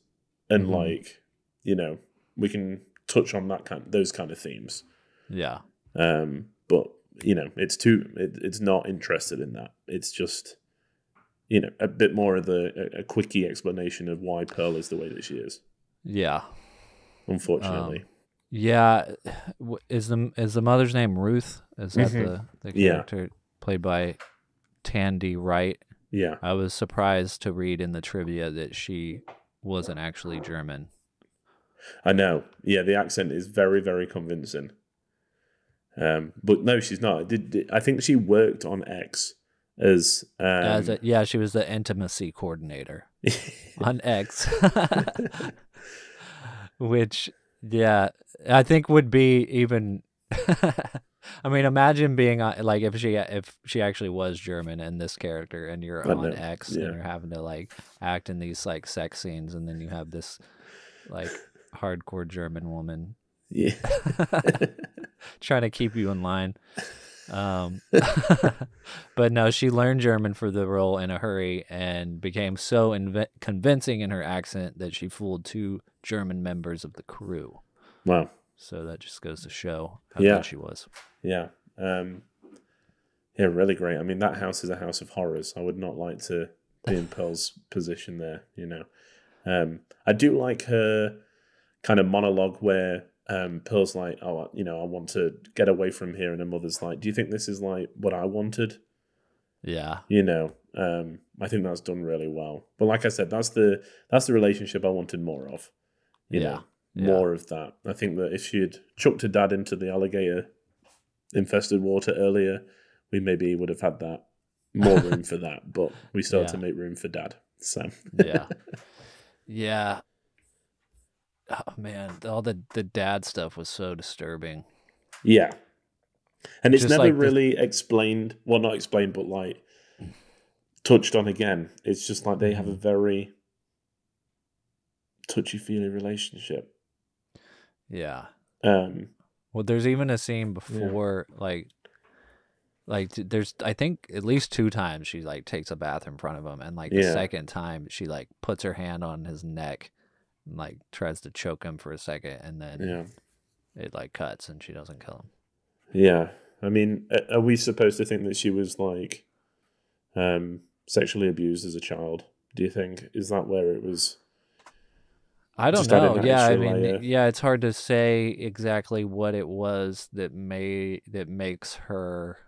and like, you know, we can touch on those kind of themes. Yeah. But you know, it's not interested in that. It's just, you know, a bit more of a quickie explanation of why Pearl is the way that she is. Yeah. Unfortunately. Yeah. Is the mother's name Ruth? Is that the character played by Tandy Wright? Yeah. I was surprised to read in the trivia that she wasn't actually German. I know. Yeah, the accent is very, very convincing. But no, she's not. I think she worked on X as she was the intimacy coordinator on X, which I think would be even. I mean, imagine being like if she actually was German and this character, and you're on X and you're having to like act in these like sex scenes, and then you have this like hardcore German woman, trying to keep you in line. But no, she learned German for the role in a hurry and became so convincing in her accent that she fooled 2 German members of the crew. Wow. So that just goes to show how good she was. Yeah. Really great. I mean, that house is a house of horrors. I would not like to be in Pearl's position there, you know. I do like her kind of monologue where Pearl's like, oh, you know, I want to get away from here. And her mother's like, do you think this is like what I wanted? Yeah. You know, I think that's done really well. But like I said, that's the relationship I wanted more of. You know, more of that. I think that if she had chucked her dad into the alligator-infested water earlier, we maybe would have had that more room for that. But we still had to make room for dad. So yeah. Oh man, all the dad stuff was so disturbing. Yeah, and it's Just never like really explained. Well, not explained, but like touched on again. It's just like they have a very touchy-feely relationship. Yeah. Well, there's even a scene before, like there's I think at least 2 times she like takes a bath in front of him, and like the second time she like puts her hand on his neck and like tries to choke him for a second, and then it like cuts and she doesn't kill him. Yeah, I mean, are we supposed to think that she was like sexually abused as a child? Do you think is that where it was? I don't know. Yeah, I mean, it's hard to say exactly what it was that makes her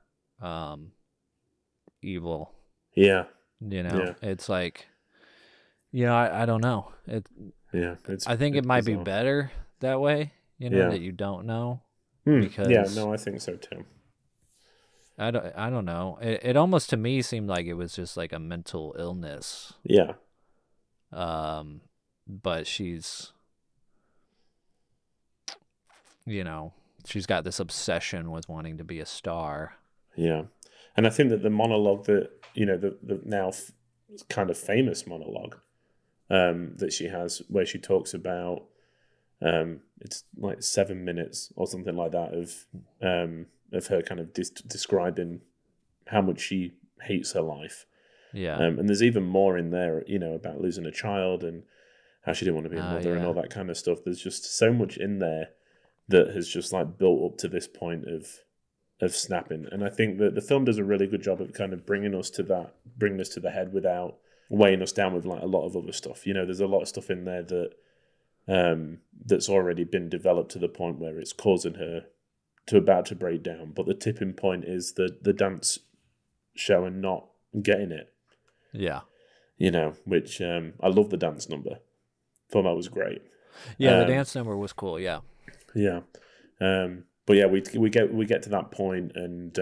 evil. Yeah. You know, it's like, you know, I don't know. I think it might be better that way, you know, that you don't know. Because I think so too. I don't know. It almost to me seemed like it was just like a mental illness. Yeah. But she's, you know, she's got this obsession with wanting to be a star. Yeah. And I think that the monologue that, you know, the now kind of famous monologue that she has, where she talks about, it's like 7 minutes or something like that of her kind of describing how much she hates her life. Yeah. And there's even more in there, you know, about losing a child and how she didn't want to be a mother and all that kind of stuff. There's just so much in there that has just like built up to this point of snapping. And I think that the film does a really good job of kind of bringing us to the head without weighing us down with like a lot of other stuff. You know, there's a lot of stuff in there that that's already been developed to the point where it's causing her about to break down. But the tipping point is the dance show and not getting it. Yeah. You know, which I love the dance number. Thought that was great. Yeah, the dance number was cool. Yeah. Yeah. But yeah, we get to that point and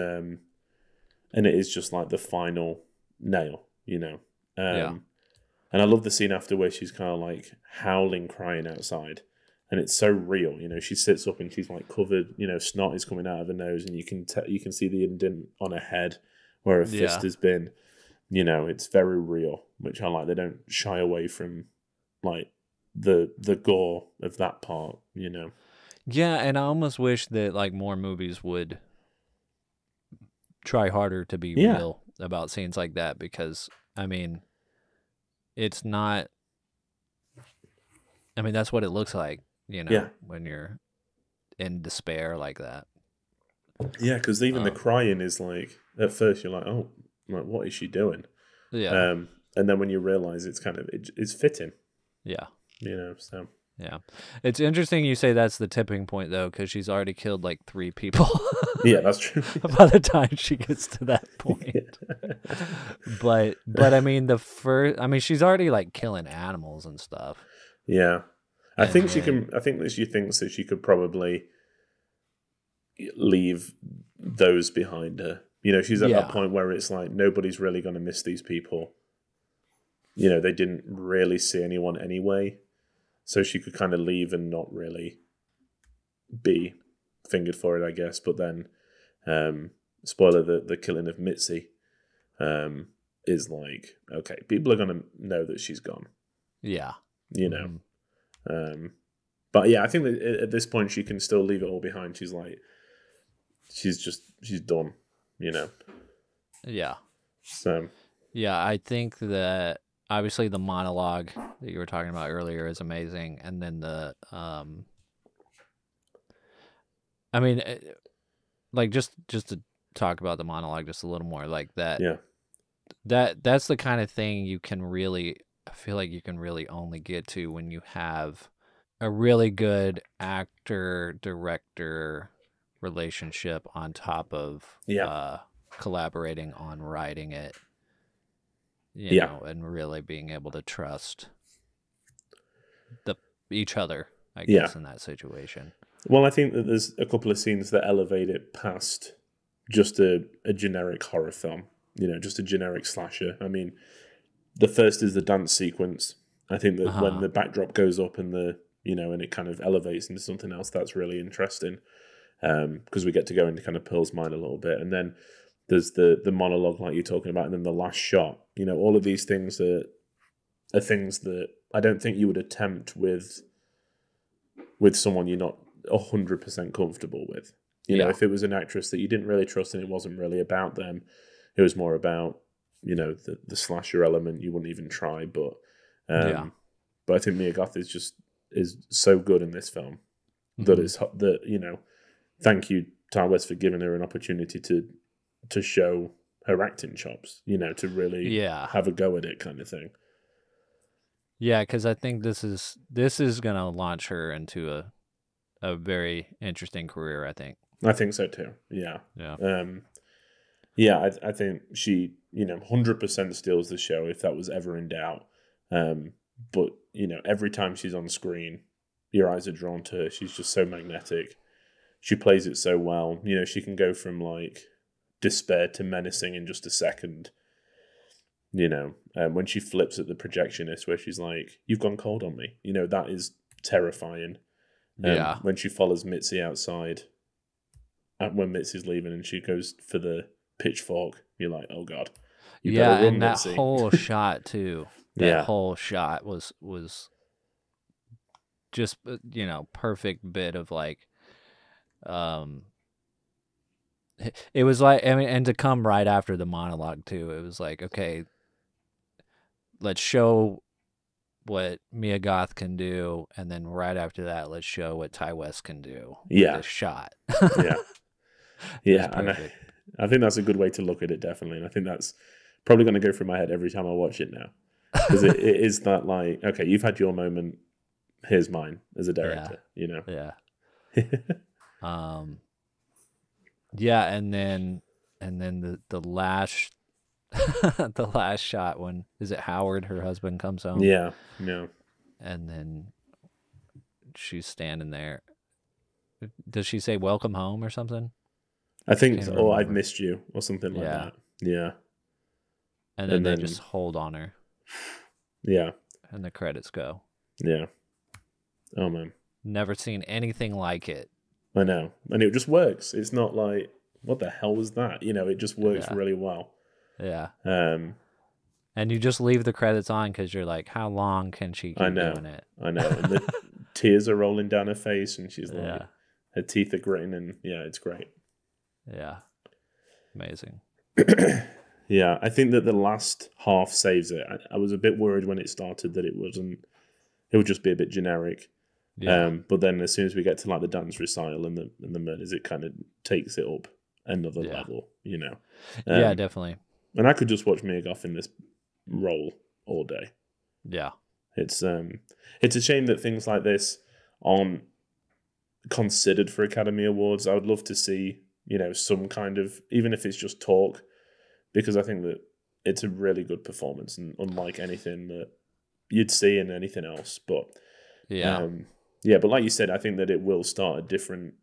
it is just like the final nail, you know. And I love the scene after where she's kind of like howling, crying outside, and it's so real. You know, she sits up and she's like covered. You know, snot is coming out of her nose, and you can see the indent on her head where her fist has been. You know, it's very real, which I like. They don't shy away from like the gore of that part. You know. Yeah, and I almost wish that like more movies would try harder to be real about scenes like that, because I mean, it's not. I mean, that's what it looks like, when you're in despair like that. Yeah, because even the crying is like, at first you're like, oh, like, what is she doing? Yeah. And then when you realize it's kind of, it's fitting. Yeah. So. Yeah. It's interesting you say that's the tipping point, though, because she's already killed like 3 people. Yeah, that's true. By the time she gets to that point. But I mean, she's already like killing animals and stuff. Yeah. I think that she thinks that she could probably leave those behind her. She's at that point where it's like, nobody's really going to miss these people. They didn't really see anyone anyway. So she could kind of leave and not really be fingered for it, I guess. But then, spoiler, the killing of Mitzi is like, okay, people are going to know that she's gone. Yeah. But yeah, I think that at this point she can still leave it all behind. She's like, she's done, Yeah. So. Yeah, I think that obviously the monologue that you were talking about earlier is amazing. And then like just to talk about the monologue just a little more, like that. Yeah. That's the kind of thing I feel like you can really only get to when you have a really good actor-director relationship on top of collaborating on writing it, you know, and really being able to trust each other, I guess, in that situation. Well, I think that there's a couple of scenes that elevate it past just a generic horror film, just a generic slasher. I mean, the first is the dance sequence. I think that when the backdrop goes up and and it kind of elevates into something else, that's really interesting. Because we get to go into kind of Pearl's mind a little bit. And then there's the monologue like you're talking about, and then the last shot. All of these things are things that I don't think you would attempt with someone you're not 100% comfortable with. If it was an actress that you didn't really trust and it wasn't really about them, it was more about, the slasher element, you wouldn't even try. But I think Mia Goth is so good in this film that thank you, Ty West, for giving her an opportunity to show her acting chops, to really have a go at it, kind of thing. Yeah, because I think this is gonna launch her into a very interesting career, I think. I think so too. Yeah. I think she 100% steals the show if that was ever in doubt. But every time she's on screen, your eyes are drawn to her. She's just so magnetic. She plays it so well. She can go from like despair to menacing in just a second. When she flips at the projectionist, where she's like, "You've gone cold on me." That is terrifying. When she follows Mitzi outside, when Mitzi's leaving and she goes for the pitchfork, you're like, "Oh God." You better run, and that Mitzi. whole shot too. That whole shot was just perfect bit of like, it was like, and to come right after the monologue too, it was like, okay, let's show what Mia Goth can do, and then right after that, let's show what Ty West can do. Yeah, with this shot. And I think that's a good way to look at it, definitely. And I think that's probably going to go through my head every time I watch it now, because it is that like, okay, you've had your moment, here's mine as a director. Yeah. And then the last the last shot, when is it Howard, her husband, comes home? Yeah. And then she's standing there. Does she say "welcome home" or something? I think, or "I've missed you" or something like that. Yeah. And then they just hold on her. Yeah. And the credits go. Yeah. Oh man. Never seen anything like it. I know. And it just works. It's not like, what the hell was that? It just works really well. Yeah. And you just leave the credits on because you're like, how long can she keep doing it? I know. And the tears are rolling down her face, and she's like, Her teeth are gritting, and yeah, it's great. Yeah, amazing. Yeah, I think that the last half saves it. I was a bit worried when it started that it would just be a bit generic. Yeah. But then as soon as we get to like the dance recital and the murders, it kind of takes it up another level, you know. Yeah, definitely. And I could just watch Mia Goth in this role all day. Yeah. It's a shame that things like this aren't considered for Academy Awards. I would love to see, you know, some kind of, even if it's just talk, because I think that it's a really good performance and unlike anything that you'd see in anything else. But but like you said, I think that it will start a different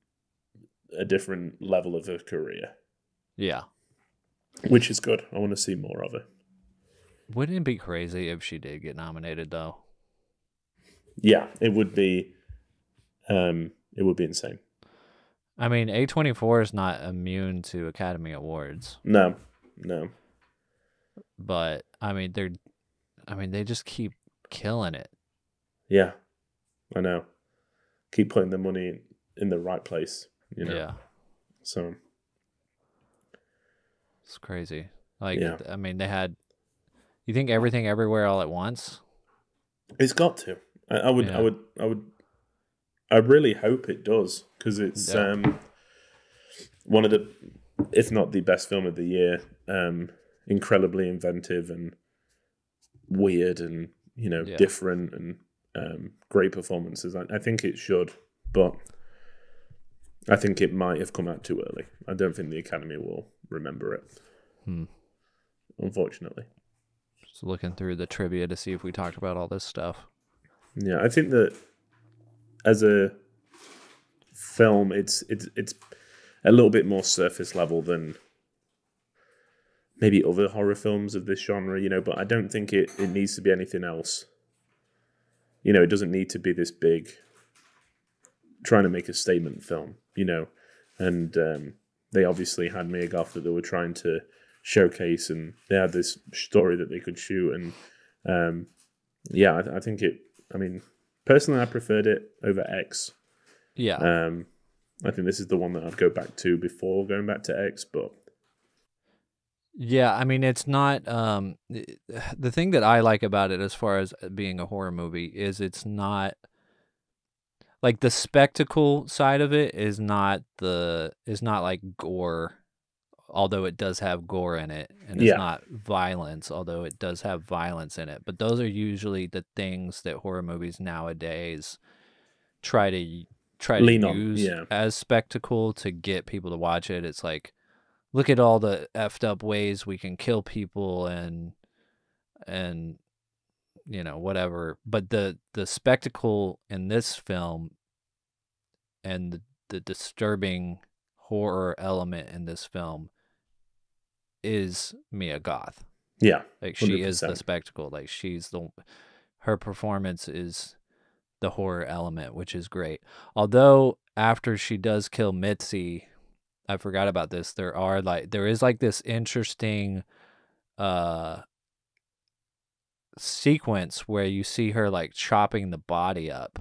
level of her career. Yeah. Which is good. I want to see more of her. Wouldn't it be crazy if she did get nominated though? Yeah, it would be insane. I mean, A24 is not immune to Academy Awards. No. But I mean, they just keep killing it. Yeah. I know. Keep putting the money in the right place, you know. Yeah. So it's crazy. Like, I mean, they had. You think Everything Everywhere All at Once? It's got to. I really hope it does, because it's one of the, if not the best film of the year. Incredibly inventive and weird, and you know, different, and great performances. I think it should, but I think it might have come out too early. I don't think the Academy will remember it. Unfortunately. Just looking through the trivia to see if we talked about all this stuff. Yeah, I think that as a film, it's a little bit more surface level than maybe other horror films of this genre, you know, but I don't think it needs to be anything else. You know, it doesn't need to be this big, trying to make a statement film, you know, and they obviously had Mia Goth that they were trying to showcase, and they had this story that they could shoot, and I think it. I mean, personally, I preferred it over X. Yeah. I think this is the one that I'd go back to before going back to X, but yeah, I mean, it's not. The thing that I like about it, as far as being a horror movie, is it's not like the spectacle side of it is not like gore. Although it does have gore in it, and it's not violence, although it does have violence in it. But those are usually the things that horror movies nowadays try to use as spectacle to get people to watch it. It's like, look at all the effed up ways we can kill people and you know, whatever. But the spectacle in this film and the disturbing horror element in this film is Mia Goth. Yeah. Like 100%. She is the spectacle. Like her performance is the horror element, which is great. Although after she does kill Mitzi, I forgot about this. There is this interesting sequence where you see her like chopping the body up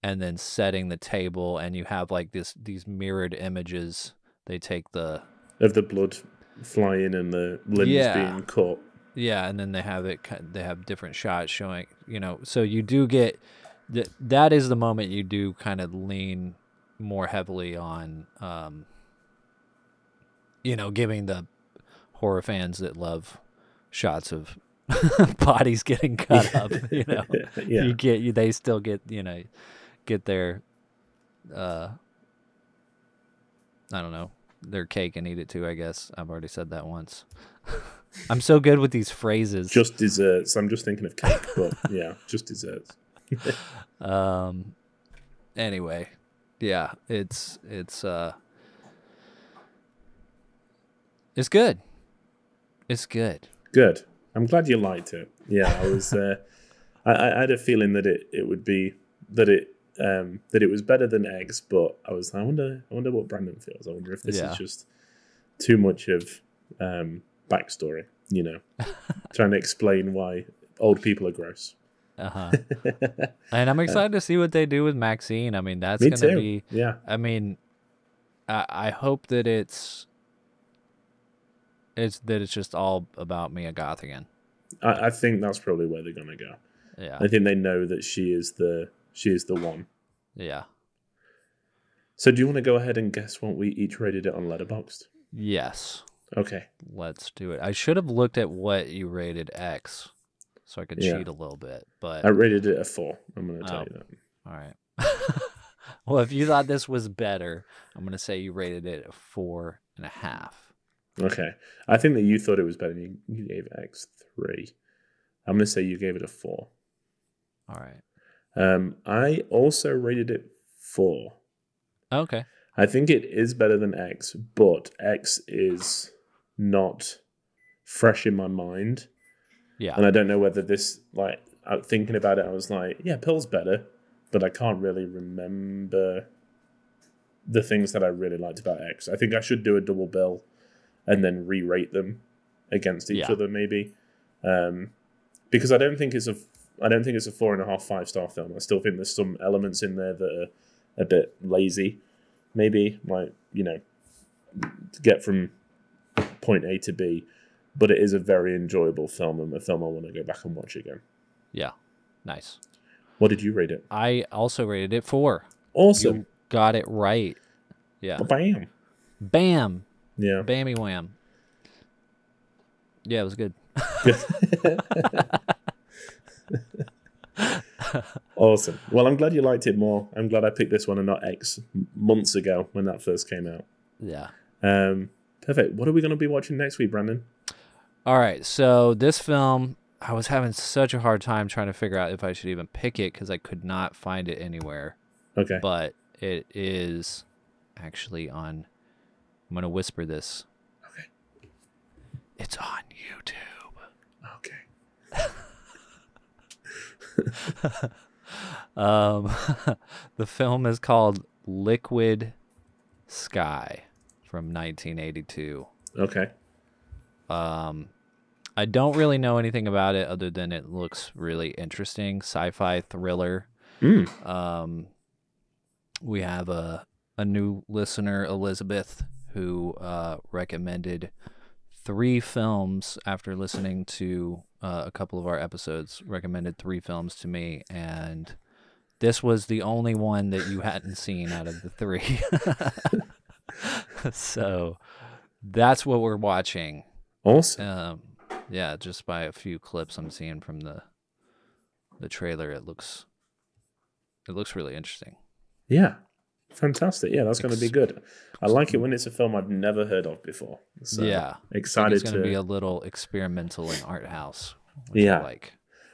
and then setting the table, and you have like these mirrored images. They take of the blood flying and the limbs being cut. Yeah, and then they have different shots showing, you know, so you do get that is the moment you do kind of lean more heavily on you know, giving the horror fans that love shots of bodies getting cut up, you know. They still get, you know, get their I don't know, their cake and eat it too, I guess. I've already said that once. I'm so good with these phrases. Just desserts. I'm just thinking of cake, but yeah, just desserts. Anyway, yeah, it's good. It's good. Good. I'm glad you liked it. Yeah, I was. I had a feeling that it would be that it was better than Eggs, but I wonder what Brandon feels. I wonder if this is just too much of backstory, you know, trying to explain why old people are gross. And I'm excited to see what they do with Maxine. I mean, that's going to be... Yeah. I mean, I hope that it's just all about Mia Goth again. I think that's probably where they're going to go. Yeah. I think they know that she is the one. Yeah. So do you want to go ahead and guess what we each rated it on Letterboxd? Yes. Okay. Let's do it. I should have looked at what you rated X so I could cheat a little bit, but I rated it a 4. I'm going to tell you that. All right. Well, if you thought this was better, I'm going to say you rated it a 4.5. Okay. I think that you thought it was better. You gave X 3. I'm going to say you gave it a 4. All right. I also rated it 4. Okay. I think it is better than X, but X is not fresh in my mind. Yeah. And I don't know whether this, like, thinking about it, I was like, yeah, Pill's better, but I can't really remember the things that I really liked about X. I think I should do a double bill and then re-rate them against each other, maybe. Because I don't think it's a 4.5, 5-star film. I still think there's some elements in there that are a bit lazy, maybe, like, you know, to get from point A to B. But it is a very enjoyable film and a film I want to go back and watch again. Yeah. Nice. What did you rate it? I also rated it 4. Awesome. You got it right. Yeah. Bam. Bam. Yeah. Bammy wham. Yeah, it was good. Awesome. Well, I'm glad you liked it more. I'm glad I picked this one and not X months ago when that first came out. Yeah. Perfect. What are we going to be watching next week, Brandon? All right. So this film, I was having such a hard time trying to figure out if I should even pick it because I could not find it anywhere. Okay. But it is actually on... I'm going to whisper this. Okay. It's on YouTube. Okay. The film is called Liquid Sky from 1982. Okay. I don't really know anything about it other than it looks really interesting. Sci-fi thriller. We have a new listener, Elizabeth, who recommended 3 films after listening to a couple of our episodes, recommended 3 films to me, and this was the only one that you hadn't seen out of the 3. So that's what we're watching. Awesome. Yeah, just by a few clips I'm seeing from the trailer, it looks really interesting. Yeah. Fantastic. Yeah, that's going to be good. I like it when it's a film I've never heard of before. So yeah. Excited it's going to be a little experimental in art house. Which I like.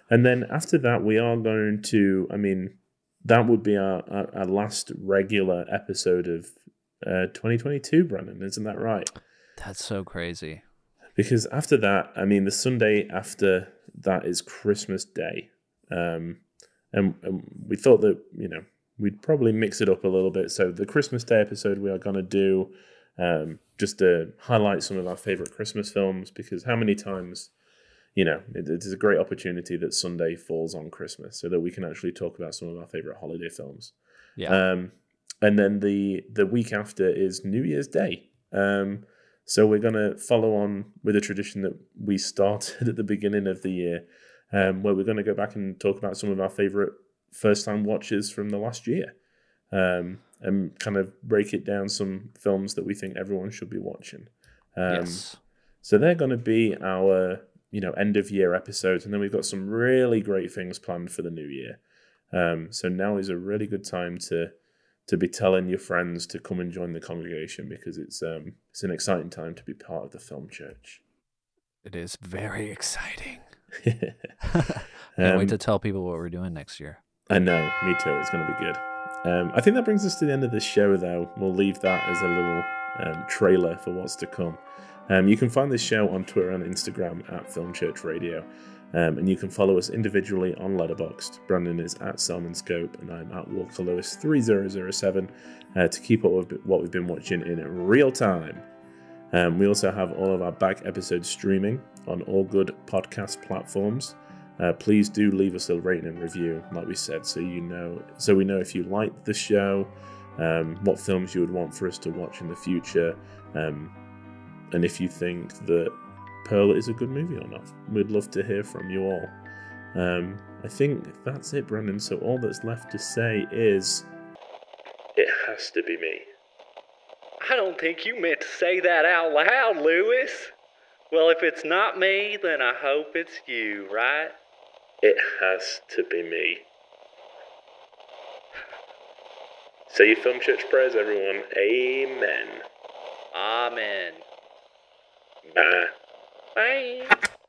And then after that, we are going to, I mean, that would be our last regular episode of 2022, Brandon. Isn't that right? That's so crazy. Because after that, I mean, the Sunday after that is Christmas Day. And we thought that, you know, we'd probably mix it up a little bit. So the Christmas Day episode we are going to do just to highlight some of our favorite Christmas films, because how many times, you know, it is a great opportunity that Sunday falls on Christmas so that we can actually talk about some of our favorite holiday films. Yeah. And then the week after is New Year's Day. So we're going to follow on with a tradition that we started at the beginning of the year, where we're going to go back and talk about some of our favorite first-time watches from the last year, and kind of break it down some films that we think everyone should be watching. Yes. So they're going to be our, you know, end-of-year episodes, and then we've got some really great things planned for the new year. So now is a really good time to be telling your friends to come and join the congregation, because it's an exciting time to be part of the Film Church. It is very exciting. Can't wait to tell people what we're doing next year. I know, me too. It's going to be good. I think that brings us to the end of this show, though. We'll leave that as a little trailer for what's to come. You can find this show on Twitter and Instagram at Film Church Radio. And you can follow us individually on Letterboxd. Brandon is at Salmonscope, and I'm at Walker Lewis 3007 to keep up with what we've been watching in real time. We also have all of our back episodes streaming on all good podcast platforms. please do leave us a rating and review, like we said, so we know if you like the show, what films you would want for us to watch in the future, and if you think that Pearl is a good movie or not. We'd love to hear from you all. I think that's it, Brandon. So all that's left to say is, it has to be me. I don't think you meant to say that out loud, Lewis. Well, if it's not me, then I hope it's you, right? It has to be me. Say your film church prayers, everyone. Amen. Amen. Bye. Bye.